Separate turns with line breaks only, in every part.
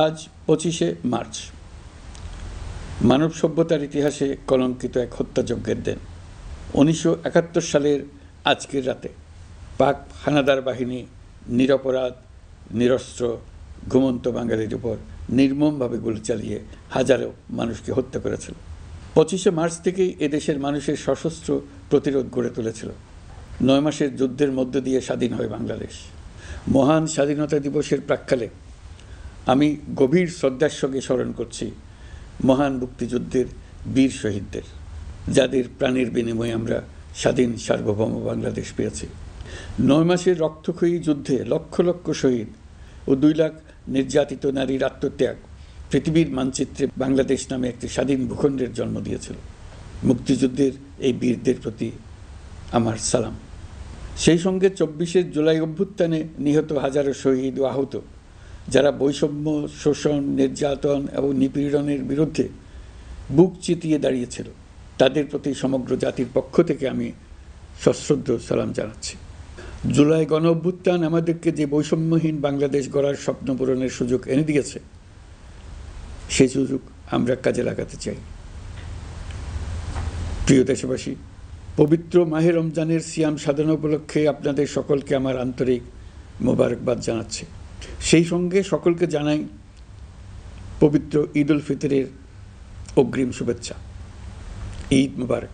আজ 25শে মার্চ, মানব সভ্যতার ইতিহাসে কলঙ্কিত এক হত্যাযজ্ঞের দিন। 1971 সালের আজকের রাতে পাক হানাদার বাহিনী নিরপরাধ, নিরস্ত্র, ঘুমন্ত বাঙালির উপর নির্মমভাবে গুলি চালিয়ে হাজারো মানুষকে হত্যা করেছিল। 25শে মার্চ থেকেই এদেশের মানুষের সশস্ত্র প্রতিরোধ গড়ে তুলেছিল। 9 মাসের যুদ্ধের মধ্য দিয়ে স্বাধীন হয় বাংলাদেশ। মহান স্বাধীনতা দিবসের প্রাক্কালে আমি গভীর শ্রদ্ধার সঙ্গে স্মরণ করছি মহান মুক্তিযুদ্ধের বীর শহীদদের, যাদের প্রাণের বিনিময়ে আমরা স্বাধীন সার্বভৌম বাংলাদেশ পেয়েছি। 9 মাসের রক্তক্ষয়ী যুদ্ধে লক্ষ লক্ষ শহীদ ও 2 লাখ নির্যাতিত নারীর আত্মত্যাগ পৃথিবীর মানচিত্রে বাংলাদেশ নামে একটি স্বাধীন ভূখণ্ডের জন্ম দিয়েছিল। মুক্তিযুদ্ধের এই বীরদের প্রতি আমার সালাম। সেই সঙ্গে 24শে জুলাই অভ্যুত্থানে নিহত হাজারো শহীদ ও আহত, যারা বৈষম্য, শোষণ, নির্যাতন এবং নিপীড়নের বিরুদ্ধে বুক চিতিয়ে দাঁড়িয়েছিল, তাদের প্রতি সমগ্র জাতির পক্ষ থেকে আমি সশ্রদ্ধ সালাম জানাচ্ছি। জুলাই গণ অভ্যুত্থান আমাদেরকে যে বৈষম্যহীন বাংলাদেশ গড়ার স্বপ্ন পূরণের সুযোগ এনে দিয়েছে, সেই সুযোগ আমরা কাজে লাগাতে চাই। প্রিয় দেশবাসী, পবিত্র মাহে রমজানের সিয়াম সাধনা উপলক্ষে আপনাদের সকলকে আমার আন্তরিক মোবারকবাদ জানাচ্ছি। সেই সঙ্গে সকলকে জানাই পবিত্র ঈদ উল ফিতরের অগ্রিম শুভেচ্ছা। ঈদ মুবারক।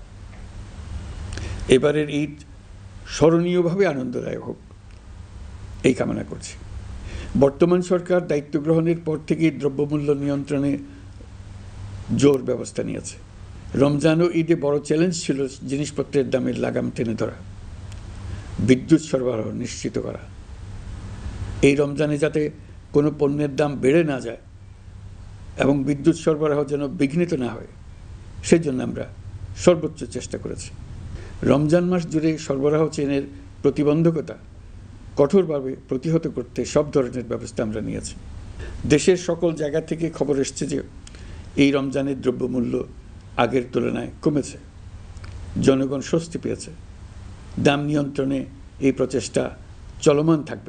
এবারের ঈদ স্মরণীয়ভাবে আনন্দদায়ক হোক, এই কামনা করছি। বর্তমান সরকার দায়িত্ব গ্রহণের পর থেকেই দ্রব্যমূল্য নিয়ন্ত্রণে জোর ব্যবস্থা নিয়েছে। রমজান ও ঈদে বড় চ্যালেঞ্জ ছিল জিনিসপত্রের দামের লাগাম টেনে ধরা, বিদ্যুৎ সরবরাহ নিশ্চিত করা। এই রমজানে যাতে কোনো পণ্যের দাম বেড়ে না যায় এবং বিদ্যুৎ সরবরাহ যেন বিঘ্নিত না হয়, সেই জন্য আমরা সর্বোচ্চ চেষ্টা করেছি। রমজান মাস জুড়ে সরবরাহ চেনের প্রতিবন্ধকতা কঠোরভাবে প্রতিহত করতে সব ধরনের ব্যবস্থা আমরা নিয়েছি। দেশের সকল জায়গা থেকে খবর এসছে যে এই রমজানের দ্রব্যমূল্য আগের তুলনায় কমেছে, জনগণ স্বস্তি পেয়েছে। দাম নিয়ন্ত্রণে এই প্রচেষ্টা চলমান থাকবে।